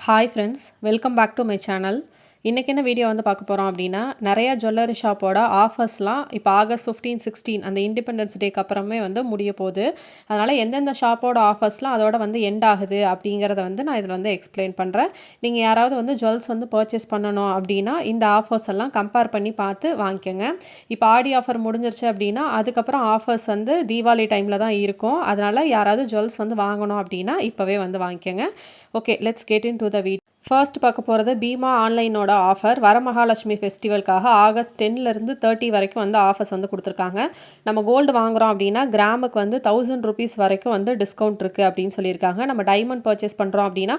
Hi friends, welcome back to my channel. இன்றைக்கி என்ன video வந்து பார்க்க போகிறோம் அப்படின்னா, நிறையா ஜுவல்லரி ஷாப்போட ஆஃபர்ஸ்லாம் இப்போ ஆகஸ்ட் 15, 16 அந்த இண்டிபெண்டன்ஸ் டேக்கு அப்புறமே வந்து முடிய போகுது. அதனால் எந்தெந்த ஷாப்போட ஆஃபர்ஸ்லாம் அதோட வந்து எண்ட் ஆகுது அப்படிங்கிறத வந்து நான் இதில் வந்து எக்ஸ்பிளைன் பண்ணுறேன். நீங்கள் யாராவது வந்து ஜுவல்ஸ் வந்து பர்ச்சேஸ் பண்ணணும் அப்படின்னா இந்த ஆஃபர்ஸ் எல்லாம் கம்பேர் பண்ணி பார்த்து வாங்கிக்கோங்க. இப்போ ஆடி ஆஃபர் முடிஞ்சிருச்சு அப்படின்னா அதுக்கப்புறம் ஆஃபர்ஸ் வந்து தீபாவளி டைமில் தான் இருக்கும். அதனால் யாராவது ஜுவல்ஸ் வந்து வாங்கணும் அப்படின்னா இப்போவே வந்து வாங்கிக்கோங்க. Okay, let's get in to the video. First பார்க்க போகிறது பீமா ஆன்லைனோட ஆஃபர். வரமகாலட்சுமி ஃபெஸ்டிவலுக்காக ஆகஸ்ட் 10லேருந்து 30 வரைக்கும் வந்து ஆஃபர்ஸ் வந்து கொடுத்துருக்காங்க. நம்ம கோல்டு வாங்குகிறோம் அப்படின்னா கிராமுக்கு வந்து 1000 ருபீஸ் வரைக்கும் வந்து டிஸ்கவுண்ட் இருக்குது அப்படின்னு சொல்லியிருக்காங்க. நம்ம டைமண்ட் பர்ச்சேஸ் பண்ணுறோம் அப்படின்னா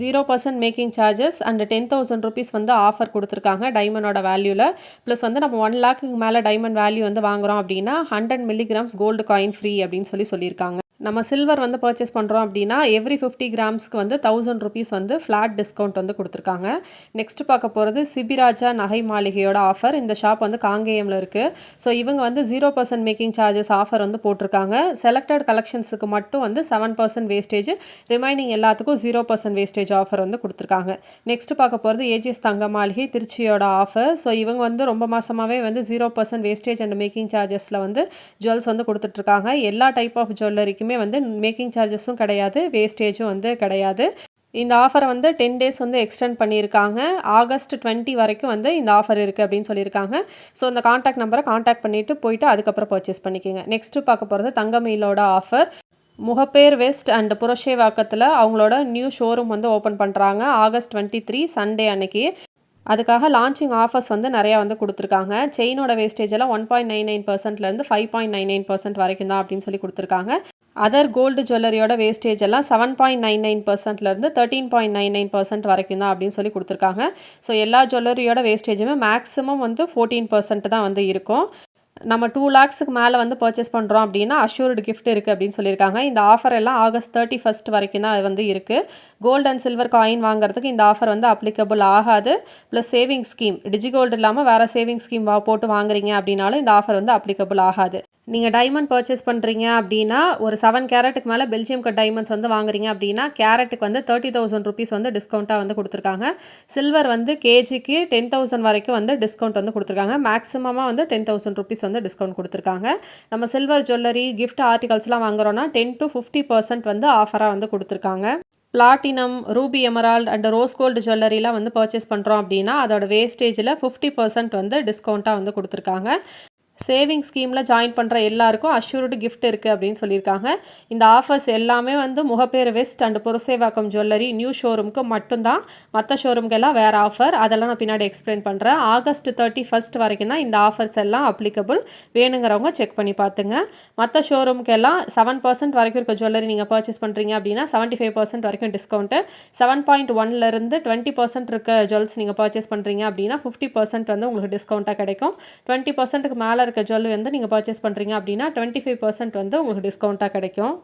0% மேக்கிங் சார்ஜஸ் அண்ட் 10,000 ருபீஸ் வந்து ஆஃபர் கொடுத்துருக்காங்க டைமண்டோட வேல்யூவில். ப்ளஸ் வந்து நம்ம 1 லேக்குக்கு மேலே டைமண்ட் வேல்யூ வந்து வாங்குகிறோம் அப்படின்னா 100 மில்லிகிராம்ஸ் கோல்டு காயின் ஃப்ரீ அப்படின்னு சொல்லியிருக்காங்க. நம்ம சில்வர் வந்து பர்ச்சேஸ் பண்ணுறோம் அப்படின்னா எவ்ரி 50 கிராம்ஸ்க்கு வந்து 1000 ருபீஸ் வந்து ஃப்ளாட் டிஸ்கவுண்ட் வந்து கொடுத்துருக்காங்க. நெக்ஸ்ட் பார்க்க போகிறது சிபிராஜா நகை மாளிகையோட ஆஃபர். இந்த ஷாப் வந்து காங்கேயமில் இருக்குது. ஸோ இவங்க வந்து 0% மேக்கிங் சார்ஜஸ் ஆஃபர் வந்து போட்டிருக்காங்க. செலக்டட் கலெக்ஷன்ஸுக்கு மட்டும் வந்து 7% வேஸ்டேஜ், ரிமைனிங் எல்லாத்துக்கும் 0% வேஸ்டேஜ் ஆஃபர் வந்து கொடுத்துருக்காங்க. நெக்ஸ்ட் பார்க்க போகிறது ஏஜிஎஸ் தங்க மாளிகை திருச்சியோட ஆஃபர். ஸோ இவங்க வந்து ரொம்ப மாதமாகவே வந்து 0% வேஸ்டேஜ் அண்ட் மேக்கிங் சார்ஜஸில் வந்து ஜுவல்ஸ் வந்து கொடுத்துட்ருக்காங்க. எல்லா டைப் ஆஃப் ஜுவல்லரிக்குமே வந்து மேக்கிங் சார்ஜஸும் கிடையாது, வேஸ்டேஜும் வந்து கிடையாது. இந்த ஆஃபரை வந்து 10 டேஸ் வந்து எக்ஸ்டெண்ட் பண்ணியிருக்காங்க. ஆகஸ்ட் 20 வரைக்கும் வந்து இந்த ஆஃபர் இருக்குது அப்படின்னு சொல்லியிருக்காங்க. ஸோ இந்த காண்டாக்ட் நம்பரை காண்டாக்ட் பண்ணிவிட்டு போயிட்டு அதுக்கப்புறம் பர்ச்சேஸ் பண்ணிக்கோங்க. நெக்ஸ்ட்டு பார்க்க போகிறது தங்கமயிலோட ஆஃபர். முகப்பேர் வெஸ்ட் அண்ட் புரஷேவாக்கத்தில் அவங்களோட நியூ ஷோரூம் வந்து ஓப்பன் பண்ணுறாங்க ஆகஸ்ட் 23 சண்டே அன்னைக்கு. அதுக்காக லான்ச்சிங் ஆஃபர்ஸ் வந்து நிறையா வந்து கொடுத்துருக்காங்க. செயினோட வேஸ்டேஜ் எல்லாம் 1.99%லேருந்து 5.99% வரைக்கும் தான் அப்படின்னு சொல்லி கொடுத்துருக்காங்க. அதர் கோல்டு ஜுவல்லரியோட வேஸ்டேஜ் எல்லாம் 7.99%லேருந்து 13.99% வரைக்கும் தான் அப்படின்னு சொல்லி கொடுத்துருக்காங்க. ஸோ எல்லா ஜுவல்லரியோட வேஸ்டேஜுமே மேக்ஸிமம் வந்து 14% தான் வந்து இருக்கும். நம்ம 2 லேக்ஸுக்கு மேலே வந்து பர்ச்சேஸ் பண்ணுறோம் அப்படின்னா அஷ்யூர்டு கிஃப்ட் இருக்குது அப்படின்னு சொல்லியிருக்காங்க. இந்த ஆஃபர் எல்லாம் ஆகஸ்ட் 31 வரைக்கும் தான் வந்து இருக்குது. கோல்டு அண்ட் சில்வர் காயின் வாங்குறதுக்கு இந்த ஆஃபர் வந்து அப்ளிகபிள் ஆகாது. ப்ளஸ் சேவிங் ஸ்கீம், டிஜிகோல்டு இல்லாமல் வேறு சேவிங் ஸ்கீம் போட்டு வாங்குறீங்க அப்படின்னாலும் இந்த ஆஃபர் வந்து அப்ளிகபிள் ஆகாது. நீங்கள் டைமண்ட் பர்ச்சேஸ் பண்ணுறீங்க அப்படின்னா ஒரு 7 கேரட்டுக்கு மேலே பெல்ஜியம் கட் டைமண்ட்ஸ் வந்து வாங்குறீங்க அப்படின்னா கேரட்டுக்கு வந்து 30,000 ருபீஸ் வந்து டிஸ்கவுண்ட்டாக வந்து கொடுத்துருக்காங்க. சில்வர் வந்து கேஜிக்கு 10,000 வரைக்கும் வந்து டிஸ்கவுண்ட் வந்து கொடுத்துருக்காங்க. மேக்ஸிமமாக வந்து 10,000 ருபீஸ் வந்து டிஸ்கவுண்ட் கொடுத்துருக்காங்க. நம்ம சில்வர் ஜுவல்லரி கிஃப்ட் ஆர்டிகல்ஸ்லாம் வாங்குறோன்னா 10 to 50% வந்து ஆஃபராக வந்து கொடுத்துருக்காங்க. Platinum, ruby emerald and rose gold ஜுவல்லரிலாம் வந்து பர்ச்சேஸ் பண்ணுறோம் அப்படின்னா அதோட வேஸ்டேஜில் 50% வந்து டிஸ்கவுண்ட்டாக வந்து கொடுத்துருக்காங்க. சேவிங் ஸ்கீமில் ஜாயின் பண்ணுற எல்லாருக்கும் அஷ்யூர்டு கிஃப்ட் இருக்குது அப்படின்னு சொல்லியிருக்காங்க. இந்த ஆஃபர்ஸ் எல்லாமே வந்து Mogappair west and Purasawalkam jewellery new ஷோரூமுக்கு மட்டும்தான். மற்ற ஷோரூம்க்கெல்லாம் வேறு ஆஃபர், அதெல்லாம் நான் பின்னாடி எக்ஸ்பிளைன் பண்ணுறேன். ஆகஸ்ட் 31 வரைக்கும் தான் இந்த ஆஃபர்ஸ் எல்லாம் அப்ளிகபிள். வேணுங்கிறவங்க செக் பண்ணி பார்த்துங்க. மற்ற ஷோரூம்க்கெல்லாம் 7% வரைக்கும் இருக்க ஜுவல்லரி நீங்கள் பர்ச்சேஸ் பண்ணுறீங்க அப்படின்னா 75% வரைக்கும் டிஸ்கவுண்ட்டு. 7.1லேருந்து 20% இருக்க ஜுவல்ஸ் நீங்கள் பர்ச்சேஸ் பண்ணுறீங்க அப்படின்னா 50% வந்து உங்களுக்கு டிஸ்கவுண்ட்டாக கிடைக்கும். 20%க்கு மேலே இருக்க ஜுவல்லரி வந்து நீங்கள் பர்ச்சேஸ் பண்ணுறீங்க அப்படின்னா 25% வந்து உங்களுக்கு டிஸ்கவுண்ட்டாக கிடைக்கும்.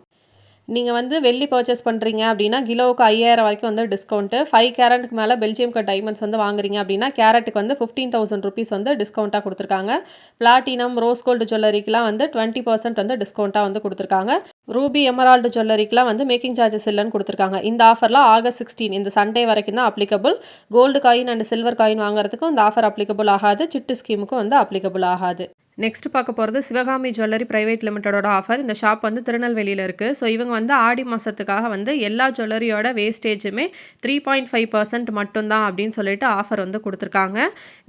நீங்கள் வந்து வெள்ளி பர்ச்சேஸ் பண்ணுறீங்க அப்படின்னா கிலோவுக்கு 5000 வரைக்கும் வந்து டிஸ்கவுண்ட்டு. 5 கேரட்டுக்கு மேலே பெல்ஜியம் கட் டைமண்ட்ஸ் வந்து வாங்குறீங்க அப்படின்னா கேரட்டுக்கு வந்து 15,000 ருபீஸ் வந்து டிஸ்கவுண்ட்டாக கொடுத்துருக்காங்க. பிளாட்டினம், ரோஸ் கோல்டு ஜுவல்லரிக்கெலாம் வந்து 20% வந்து டிஸ்கவுண்ட்டாக வந்து கொடுத்துருக்காங்க. ரூபி எமரால்டு ஜுவல்லரிக்கெலாம் வந்து மேக்கிங் சார்ஜஸ் இல்லைன்னு கொடுத்துருக்காங்க. இந்த ஆஃபர்லாம் ஆகஸ்ட் 16 இந்த சண்டே வரைக்கும் தான் applicable. Gold coin and silver coin வாங்குறதுக்கும் இந்த ஆஃபர் அப்ளிகபிள் ஆகாது. சிட்டு ஸ்கீமுக்கும் வந்து அப்ளிகபிள் ஆகாது. நெக்ஸ்ட் பார்க்க போகிறது சிவகாமி ஜுவல்லரி பிரைவேட் லிமிட்டடோட ஆஃபர். இந்த ஷாப் வந்து திருநெல்வேலியில் இருக்குது. ஸோ இவங்க வந்து ஆடி மாதத்துக்காக வந்து எல்லா ஜுவல்லரியோட வேஸ்டேஜுமே 3.5% மட்டும்தான் அப்படின்னு சொல்லிட்டு ஆஃபர் வந்து கொடுத்துருக்காங்க.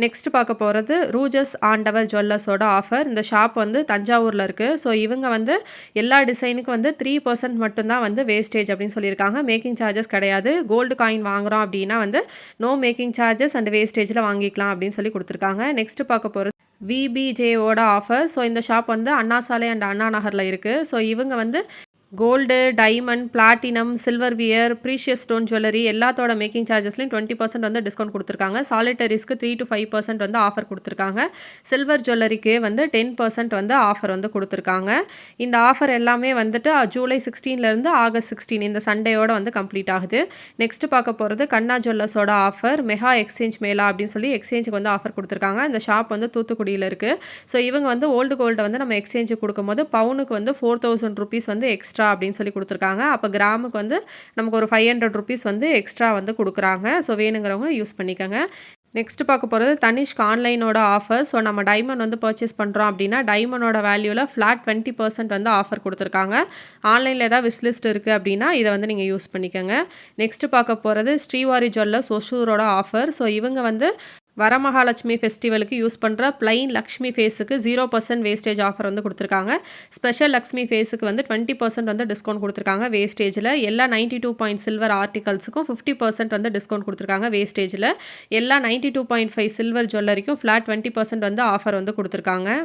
நெக்ஸ்ட் பார்க்க போகிறது ரூஜஸ் ஆண்டவர் ஜுவல்லர்ஸோட ஆஃபர். இந்த ஷாப் வந்து தஞ்சாவூரில் இருக்குது. ஸோ இவங்க வந்து எல்லா டிசைனுக்கும் வந்து 3% மட்டும்தான் வந்து வேஸ்டேஜ் அப்படின்னு சொல்லியிருக்காங்க. மேக்கிங் சார்ஜஸ் கிடையாது. கோல்டு காயின் வாங்குகிறோம் அப்படின்னா வந்து நோ மேக்கிங் சார்ஜஸ் அண்ட் வேஸ்டேஜில் வாங்கிக்கலாம் அப்படின்னு சொல்லி கொடுத்துருக்காங்க. நெக்ஸ்ட் பார்க்க போகிறது விபிஜேவோட ஆஃபர். ஸோ இந்த ஷாப் வந்து அண்ணா சாலை அண்ட் அண்ணா நகரில் இருக்குது. ஸோ இவங்க வந்து gold, diamond, platinum, silver wear, precious stone jewellery எல்லாத்தோட மேக்கிங் சார்ஜஸ்லையும் 20% வந்து டிஸ்கவுண்ட் கொடுத்துருக்காங்க. சாலிட்டரிஸ்க்கு 3 to 5% வந்து ஆஃபர் கொடுத்துருக்காங்க. சில்வர் ஜுவல்லரிக்கு வந்து 10% வந்து ஆஃபர் வந்து கொடுத்துருக்காங்க. இந்த ஆஃபர் எல்லாமே வந்துட்டு ஜூலை 16லேருந்து ஆகஸ்ட் 16 இந்த சண்டேயோட வந்து கம்ப்ளீட் ஆகுது. நெக்ஸ்ட் பார்க்க போகிறது கண்ணா ஜுவல்லர்ஸோட ஆஃபர். மெகா எக்ஸ்சேஞ்ச் மேலா அப்படின்னு சொல்லி எக்ஸ்சேஞ்சுக்கு வந்து ஆஃபர் கொடுத்துருக்காங்க. இந்த ஷாப் வந்து தூத்துக்குடியில் இருக்குது. ஸோ இவங்க வந்து ஓல்டு கோல்டை வந்து நம்ம எக்ஸ்சேஞ்சு கொடுக்கும்போது பவுனுக்கு வந்து 4,000 ருபீஸ் வந்து எக்ஸ்ட்ரா எக்ஸ்ட்ரா அப்படின்னு சொல்லி கொடுத்துருக்காங்க. அப்போ கிராமுக்கு வந்து நமக்கு ஒரு 500 ருபீஸ் வந்து எக்ஸ்ட்ரா வந்து கொடுக்குறாங்க. ஸோ வேணுங்கிறவங்க யூஸ் பண்ணிக்கோங்க. நெக்ஸ்ட் பார்க்க போகிறது தனிஷ்க் ஆன்லைனோட ஆஃபர். ஸோ நம்ம டைமண்ட் வந்து பர்ச்சேஸ் பண்ணுறோம் அப்படின்னா டைமண்டோட வேல்யூவில் ஃப்ளாட் 20% வந்து ஆஃபர் கொடுத்துருக்காங்க. ஆன்லைனில் ஏதாவது விஷ்லிஸ்ட் இருக்குது அப்படின்னா இதை வந்து நீங்கள் யூஸ் பண்ணிக்கோங்க. நெக்ஸ்ட் பார்க்க போகிறது ஸ்ரீவாரி ஜுவல்லர்ஸ் ஒசூரோட ஆஃபர். ஸோ இவங்க வந்து வரமகாலட்சுமி ஃபெஸ்டிவலுக்கு யூஸ் பண்ணுற பிளைன் லக்ஷ்மி ஃபேஸுக்கு 0% வேஸ்டேஜ் ஆஃபர் வந்து கொடுத்துருக்காங்க. ஸ்பெஷல் லக்ஷ்மி ஃபேஸுக்கு வந்து 20% வந்து டிஸ்கவுண்ட் கொடுத்துருக்காங்க வேஸ்டேஜில். எல்லா 92 பாயிண்ட் சில்வர் ஆர்டிகல்ஸுக்கும் 50% வந்து டிஸ்கவுண்ட் கொடுத்துருக்காங்க வேஸ்டேஜில். எல்லா 92.5 சில்வர் ஜுவல்லரிக்கும் ஃப்ளாட் 20% வந்து ஆஃபர் வந்து கொடுத்துருக்காங்க.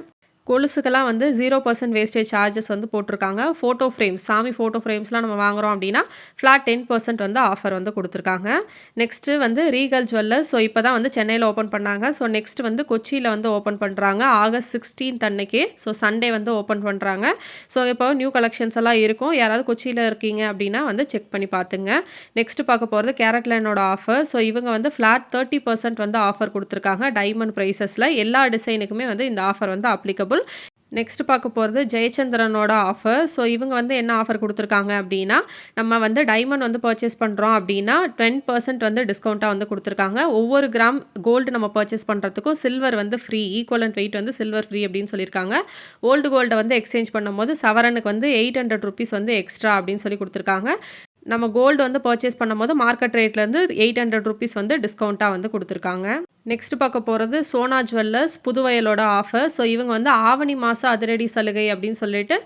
கொலுசுக்கெல்லாம் வந்து 0% வேஸ்டேஜ் சார்ஜஸ் வந்து போட்டிருக்காங்க. ஃபோட்டோ ஃப்ரேம்ஸ், சாமி ஃபோட்டோ ஃப்ரேம்ஸ்லாம் நம்ம வாங்குகிறோம் அப்படின்னா ஃப்ளாட் 10% வந்து ஆஃபர் வந்து கொடுத்துருக்காங்க. நெக்ஸ்ட்டு வந்து ரீகல் ஜுவல்லர்ஸ். ஸோ இப்போ தான் வந்து சென்னையில் ஓப்பன் பண்ணாங்க. ஸோ நெக்ஸ்ட் வந்து கொச்சியில் வந்து ஓப்பன் பண்ணுறாங்க ஆகஸ்ட் 16 அன்னைக்கு. ஸோ சண்டே வந்து ஓப்பன் பண்ணுறாங்க. ஸோ இப்போ நியூ கலெக்ஷன்ஸ் எல்லாம் இருக்கும். யாராவது கொச்சியில் இருக்கீங்க அப்படின்னா வந்து செக் பண்ணி பார்த்துங்க. நெக்ஸ்ட் பார்க்க போகிறது கேரட்லைனோட ஆஃபர். ஸோ இவங்க வந்து ஃப்ளாட் 30% வந்து ஆஃபர் கொடுத்துருக்காங்க டைமண்ட் ப்ரைஸஸில். எல்லா டிசைனுக்குமே வந்து இந்த ஆஃபர் வந்து அப்ளிகபிள். நெக்ஸ்ட் பார்க்க போகிறது ஜெயச்சந்திரனோட ஆஃபர். ஸோ இவங்க வந்து என்ன ஆஃபர் கொடுத்துருக்காங்க அப்படின்னா நம்ம வந்து டைமண்ட் வந்து பர்ச்சேஸ் பண்ணுறோம் அப்படின்னா 10% வந்து டிஸ்கவுண்ட்டாக வந்து கொடுத்துருக்காங்க. ஒவ்வொரு கிராம் கோல்டு நம்ம பர்ச்சேஸ் பண்ணுறதுக்கும் சில்வர் வந்து ஃப்ரீ, ஈக்குவலண்ட் வெயிட் வந்து சில்வர் ஃப்ரீ அப்படின்னு சொல்லியிருக்காங்க. ஓல்டு கோல்டை வந்து எக்ஸ்சேஞ்ச் பண்ணும்போது சவரனுக்கு வந்து 800 ருபீஸ் வந்து எக்ஸ்ட்ரா அப்படின்னு சொல்லி கொடுத்துருக்காங்க. நம்ம கோல்டு வந்து பர்ச்சேஸ் பண்ணும்போது மார்க்கெட் ரேட்லேருந்து 800 ருபீஸ் வந்து டிஸ்கவுண்ட்டாக வந்து கொடுத்துருக்காங்க. நெக்ஸ்ட் பார்க்க போகிறது சோனா ஜுவல்லர்ஸ் புதுவயலோட ஆஃபர். ஸோ இவங்க வந்து ஆவணி மாதம் அதிரடி சலுகை அப்படின்னு சொல்லிட்டு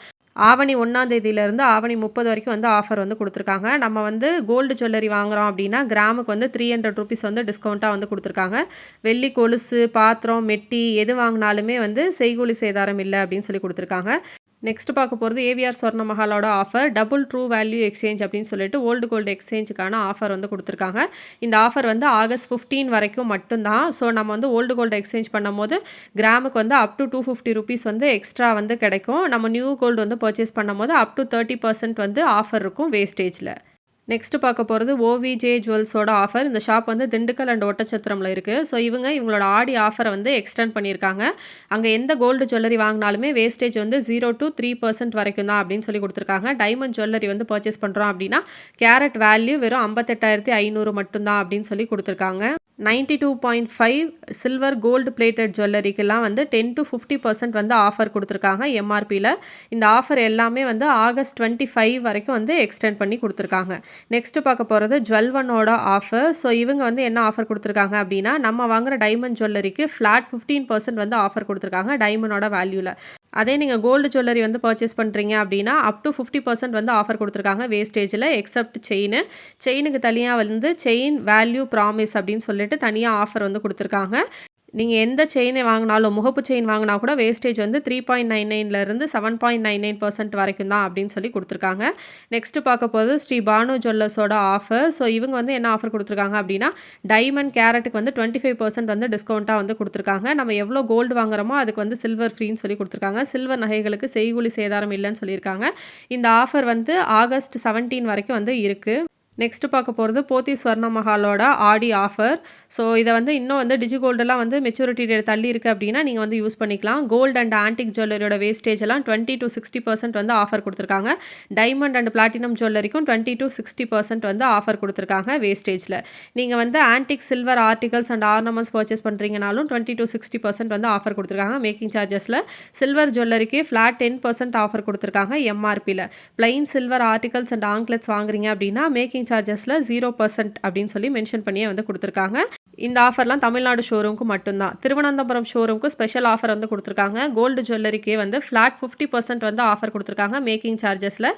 ஆவணி 1ஆம் தேதியிலேருந்து ஆவணி 30 வரைக்கும் வந்து ஆஃபர் வந்து கொடுத்துருக்காங்க. நம்ம வந்து கோல்டு ஜுவல்லரி வாங்குகிறோம் அப்படின்னா கிராமுக்கு வந்து 300 ருபீஸ் வந்து டிஸ்கவுண்ட்டாக வந்து கொடுத்துருக்காங்க. வெள்ளி கொலுசு, பாத்திரம், மெட்டி எது வாங்கினாலுமே வந்து செய்கூலி சேதாரம் இல்லை அப்படின்னு சொல்லி கொடுத்துருக்காங்க. நெக்ஸ்ட் பார்க்க போகிறது ஏவிஆர் சொர்ண மஹாலோட offer double true value exchange அப்படின்னு சொல்லிட்டு ஓல்டு கோல்டு எக்ஸ்சேஞ்சுக்கான ஆஃபர் வந்து கொடுத்துருக்காங்க. இந்த ஆஃபர் வந்து ஆகஸ்ட் 15 வரைக்கும் மட்டும்தான். ஸோ நம்ம வந்து ஓல்டு கோல்டு எக்ஸ்சேஞ்ச் பண்ணும்போது கிராமுக்கு வந்து அப் டு 250 ருபீஸ் வந்து எக்ஸ்ட்ரா வந்து கிடைக்கும். நம்ம நியூ கோல்டு வந்து பர்ச்சேஸ் பண்ணும்போது அப் டு 30% வந்து ஆஃபர் இருக்கும் வேஸ்டேஜில். நெக்ஸ்ட் பார்க்க போகிறது ஓவிஜே ஜுவல்ஸோட ஆஃபர். இந்த ஷாப் வந்து திண்டுக்கல் அண்ட் ஒட்டச்சத்திரமில் இருக்குது. ஸோ இவங்களோட ஆடி ஆஃபரை வந்து எக்ஸ்டெண்ட் பண்ணியிருக்காங்க. அங்கே எந்த கோல்டு ஜுவல்லரி வாங்கினாலுமே வேஸ்டேஜ் வந்து 0 to 3% வரைக்கும் தான் அப்படின்னு சொல்லி கொடுத்துருக்காங்க. டைமண்ட் ஜுவல்லரி வந்து பர்ச்சேஸ் பண்ணுறோம் அப்படின்னா கேரட் வேல்யூ வெறும் 58,500 மட்டும்தான் அப்படின்னு சொல்லி கொடுத்துருக்காங்க. 92.5 சில்வர் கோல்டு பிளேட்டட் ஜுவல்லரிக்கெல்லாம் வந்து 10 to 50% வந்து ஆஃபர் கொடுத்துருக்காங்க எம்ஆர்பியில். இந்த ஆஃபர் எல்லாமே வந்து ஆகஸ்ட் 25 வரைக்கும் வந்து எக்ஸ்டெண்ட் பண்ணி கொடுத்துருக்காங்க. நெக்ஸ்ட் பார்க்க போகிறது ஜுவல்வனோட ஆஃபர். ஸோ இவங்க வந்து என்ன ஆஃபர் கொடுத்துருக்காங்க அப்படின்னா நம்ம வாங்குகிற டைமண்ட் ஜுவல்லரிக்கு ஃப்ளாட் 15% வந்து ஆஃபர் கொடுத்துருக்காங்க டைமண்டோட வேல்யூவில். அதே நீங்கள் கோல்டு ஜுவல்லரி வந்து பர்ச்சேஸ் பண்ணுறீங்க அப்படின்னா அப் டு 50% வந்து ஆஃபர் கொடுத்துருக்காங்க வேஸ்டேஜில் எக்ஸப்ட் செயினுக்கு தனியாக வந்து செயின் வேல்யூ ப்ராமிஸ் அப்படின்னு சொல்லிட்டு தனியாக ஆஃபர் வந்து கொடுத்துருக்காங்க. நீங்கள் எந்த செயினை வாங்கினாலும் முகப்பு செயின் வாங்கினா கூட வேஸ்டேஜ் வந்து 3.99லேருந்து 7.99% வரைக்கும் தான் அப்படின்னு சொல்லி கொடுத்துருக்காங்க. நெக்ஸ்ட்டு பார்க்க போது ஸ்ரீ பானு ஜுவல்லர்ஸோட ஆஃபர். ஸோ இவங்க வந்து என்ன ஆஃபர் கொடுத்துருக்காங்க அப்படின்னா டைமண்ட் கேரட்டுக்கு வந்து 25% வந்து டிஸ்கவுண்ட்டாக வந்து கொடுத்துருக்காங்க. நம்ம எவ்வளோ கோல்டு வாங்குறோமோ அதுக்கு வந்து சில்வர் ஃப்ரீன்னு சொல்லி கொடுத்துருக்காங்க. சில்வர் நகைகளுக்கு செய்கூலி சேதாரம் இல்லைன்னு சொல்லியிருக்காங்க. இந்த ஆஃபர் வந்து ஆகஸ்ட் 17 வரைக்கும் வந்து இருக்குது. நெக்ஸ்ட்டு பார்க்க போகிறது போத்தி ஸ்வர்ண மஹாலோட ஆடி ஆஃபர். ஸோ இதை வந்து இன்னும் வந்து டிஜிகோல்டெல்லாம் வந்து மெச்சூரிட்டி டேட் தள்ளி இருக்குது அப்படின்னா நீங்கள் வந்து யூஸ் பண்ணிக்கலாம். கோல்டு அண்ட் ஆன்டிக் ஜுவல்லரியோட வேஸ்டேஜ் எல்லாம் 20 to 60% வந்து ஆஃபர் கொடுத்துருக்காங்க. டைமண்ட் அண்ட் பிளாட்டினம் ஜுவல்லரிக்கும் 20 to 60% வந்து ஆஃபர் கொடுத்துருக்காங்க வேஸ்டேஜில். நீங்கள் வந்து antique silver articles and ornaments purchase பண்ணுறீங்கனாலும் 20 to 60% வந்து ஆஃபர் கொடுத்துருக்காங்க மேக்கிங் சார்ஜஸில். சில்வர் ஜுவல்லரிக்கு ஃப்ளாட் 10% ஆஃபர் கொடுத்துருக்காங்க எம்ஆர்பியில். Plain silver articles and anklets வாங்குறீங்க அப்படின்னா மேக்கிங் சார்ஜஸில் 0% அப்படின்னு சொல்லி மென்ஷன் பண்ணியே வந்து கொடுத்துருக்காங்க. இந்த ஆஃபர்லாம் தமிழ்நாடு ஷோரூமுக்கு மட்டும்தான். திருவனந்தபுரம் ஷோரூமுக்கு ஸ்பெஷல் ஆஃபர் வந்து கொடுத்துருக்காங்க. கோல்டு ஜுவல்லரிக்கே வந்து ஃப்ளாட் 50% வந்து ஆஃபர் கொடுத்துருக்காங்க மேக்கிங் சார்ஜஸில்.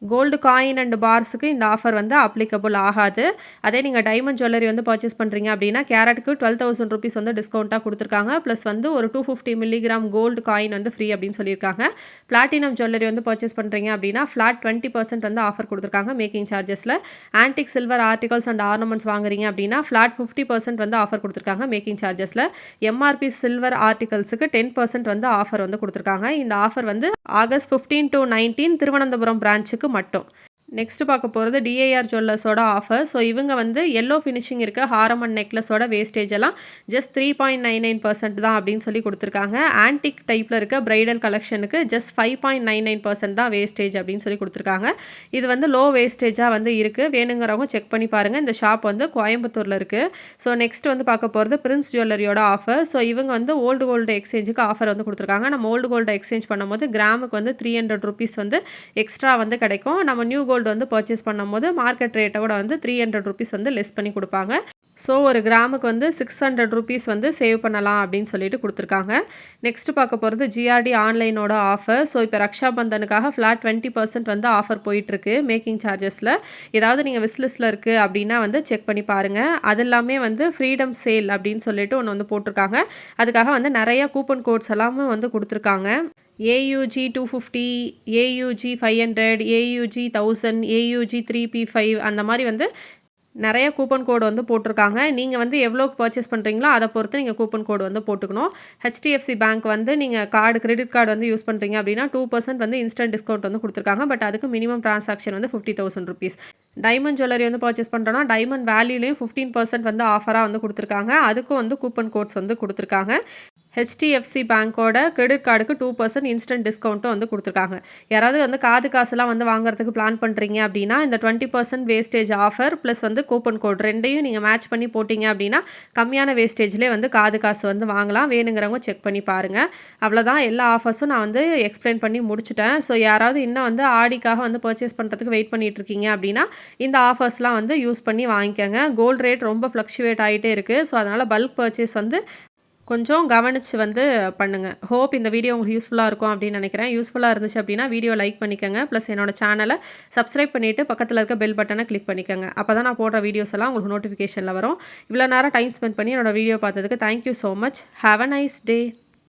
கோல்டு காயின் அண்ட் பார்ஸுக்கு இந்த ஆஃபர் வந்து அப்ளிகபிள் ஆகாது. அதே நீங்கள் டைமண்ட் ஜுவல்லரி வந்து பர்ச்சேஸ் பண்ணுறீங்க அப்படின்னா கேரட்டுக்கு 12,000 ருபீஸ் வந்து டிஸ்கவுண்ட்டாக கொடுத்துருக்காங்க. ப்ளஸ் வந்து ஒரு 250 மில்லிகிராம் கோல்டு காயின் வந்து ஃப்ரீ அப்படின்னு சொல்லியிருக்காங்க. பிளாட்டினம் ஜுவல்லரி வந்து பர்ச்சேஸ் பண்ணுறீங்க அப்படின்னா ஃப்ளாட் 20% வந்து ஆஃபர் கொடுத்துருக்காங்க மேக்கிங் சார்ஜஸில். Antique silver articles and ornaments வாங்குறீங்க அப்படின்னா ஃப்ளாட் 50% வந்து ஆஃபர் கொடுத்துருக்காங்க மேக்கிங் சார்ஜஸில். எம்ஆர்பி சில்வர் ஆர்டிகல்ஸுக்கு 10% வந்து ஆஃபர் வந்து கொடுத்துருக்காங்க. இந்த ஆஃபர் வந்து ஆகஸ்ட் 15 to 19 திருவனந்தபுரம் பிரான்ச்சுக்கு மட்டும். நெக்ஸ்ட் பார்க்க போகிறது டிஐஆர் ஜுவல்லர்ஸோட ஆஃபர். ஸோ இவங்க வந்து எல்லோ ஃபினிஷிங் இருக்க ஹாரம் அண்ட் நெக்லஸோட வேஸ்டேஜ் எல்லாம் ஜஸ்ட் 3.99% தான் அப்படின்னு சொல்லி கொடுத்துருக்காங்க. ஆன்டிக் டைப்பில் இருக்க பிரைடல் கலெக்ஷனுக்கு ஜஸ்ட் 5.99% தான் வேஸ்டேஜ் அப்படின்னு சொல்லி கொடுத்துருக்காங்க. இது வந்து லோ வேஸ்டேஜாக வந்து இருக்குது. வேணுங்கிறவங்க செக் பண்ணி பாருங்கள். இந்த ஷாப் வந்து கோயம்புத்தூரில் இருக்குது. ஸோ நெக்ஸ்ட் வந்து பார்க்க போகிறது பிரின்ஸ் ஜுவல்லரியோட ஆஃபர். ஸோ இவங்க வந்து ஓல்டு கோல்டு எக்ஸ்சேஞ்சுக்கு ஆஃபர் வந்து கொடுத்துருக்காங்க. நம்ம ஓல்டு கோல்டு எக்ஸ்சேஞ்ச் பண்ணும்போது கிராமுக்கு வந்து 300 rupees வந்து எக்ஸ்ட்ரா வந்து கிடைக்கும். நம்ம நியூ கோல்டு வந்து பர்ச்சேஸ் பண்ணும்போது மார்க்கெட் ரேட்டை விட வந்து 300 rupees வந்து லெஸ் பண்ணி கொடுப்பாங்க. ஸோ ஒரு கிராமுக்கு வந்து 600 rupees வந்து சேவ் பண்ணலாம் அப்படின்னு சொல்லிட்டு கொடுத்துருக்காங்க. நெக்ஸ்ட் பார்க்க போகிறது ஜிஆர்டி ஆன்லைனோட ஆஃபர். ஸோ இப்போ ரக்ஷாபந்தனுக்காக ஃப்ளாட் 20% வந்து ஆஃபர் போயிட்டுருக்கு மேக்கிங் சார்ஜஸில். ஏதாவது நீங்கள் விஸ்லிஸ்ட்டில் இருக்குது அப்படின்னா வந்து செக் பண்ணி பாருங்கள். அது எல்லாமே வந்து ஃப்ரீடம் சேல் அப்படின்னு சொல்லிட்டு ஒன்று வந்து போட்டிருக்காங்க. அதுக்காக வந்து நிறைய கூப்பன் கோட்ஸ் எல்லாமே வந்து கொடுத்துருக்காங்க. AUG 250, AUG 500, AUG 1000, AUG 3P5 அந்த மாதிரி வந்து நிறைய கூப்பன் கோடு வந்து போட்டிருக்காங்க. நீங்கள் வந்து எவ்வளோக்கு பர்ச்சேஸ் பண்ணுறீங்களோ அதை பொறுத்து நீங்கள் கூப்பன் கோடு வந்து போட்டுக்கணும். HDFC பேங்க் வந்து நீங்கள் கிரெடிட் கார்டு வந்து யூஸ் பண்ணுறீங்க அப்படின்னா 2% வந்து இன்ஸ்டன்ட் டிஸ்கவுண்ட் வந்து கொடுத்துருக்காங்க. பட் அதுக்கு மினிமம் டிரான்சாக்ஷன் வந்து 50,000 rupees. டைமண்ட் ஜுவல்லரி வந்து பர்ச்சேஸ் பண்ணுறோன்னா டைமண்ட் வேல்யூலேயும் 15% வந்து ஆஃபராக வந்து கொடுத்துருக்காங்க. அதுக்கும் வந்து கூப்பன் கோட்ஸ் வந்து கொடுத்துருக்காங்க. HDFC பேங்க்கோட கிரெடிட் கார்டுக்கு 2% இன்ஸ்டன்ட் டிஸ்கவுண்ட்டும் வந்து கொடுத்துருக்காங்க. யாராவது வந்து காது காசுலாம் வந்து வாங்குறதுக்கு பிளான் பண்ணுறீங்க அப்படின்னா இந்த 20% வேஸ்டேஜ் ஆஃபர் ப்ளஸ் வந்து கூப்பன் கோட் ரெண்டையும் நீங்கள் மேட்ச் பண்ணி போட்டிங்க அப்படின்னா கம்மியான வேஸ்டேஜ்லேயே வந்து காது காசு வந்து வாங்கலாம். வேணுங்கிறவங்க செக் பண்ணி பாருங்கள். அவ்வளோதான், எல்லா ஆஃபர்ஸும் நான் வந்து எக்ஸ்பிளைன் பண்ணி முடிச்சுட்டேன். ஸோ யாராவது இன்னும் வந்து ஆடிக்காக வந்து பர்ச்சேஸ் பண்ணுறதுக்கு வெயிட் பண்ணிட்டு இருக்கீங்க அப்படின்னா இந்த ஆஃபர்ஸ்லாம் வந்து யூஸ் பண்ணி வாங்கிக்கோங்க. கோல்டு ரேட் ரொம்ப ஃப்ளக்சுவேட் ஆகிட்டே இருக்குது. ஸோ அதனால் பல்க் பர்ச்சேஸ் வந்து கொஞ்சம் கவனித்து வந்து பண்ணுங்கள். ஹோப் இந்த வீடியோ உங்களுக்கு யூஸ்ஃபுல்லாக இருக்கும் அப்படின்னு நினைக்கிறேன். யூஸ்ஃபுல்லாக இருந்துச்சு அப்படின்னா வீடியோ லைக் பண்ணிக்கோங்க. ப்ளஸ் என்னோட சேனலை சப்ஸ்கிரைப் பண்ணிவிட்டு பக்கத்தில் இருக்க பெல் பட்டனை கிளிக் பண்ணிக்கோங்க. அப்போ தான் நான் போடுற வீடியோஸ் எல்லாம் உங்களுக்கு நோட்டிஃபிகேஷனில் வரும். இவ்வளோ நேரம் டைம் ஸ்பெண்ட் பண்ணி என்னோட வீடியோ பார்த்ததுக்கு thank you so much. Have a nice day.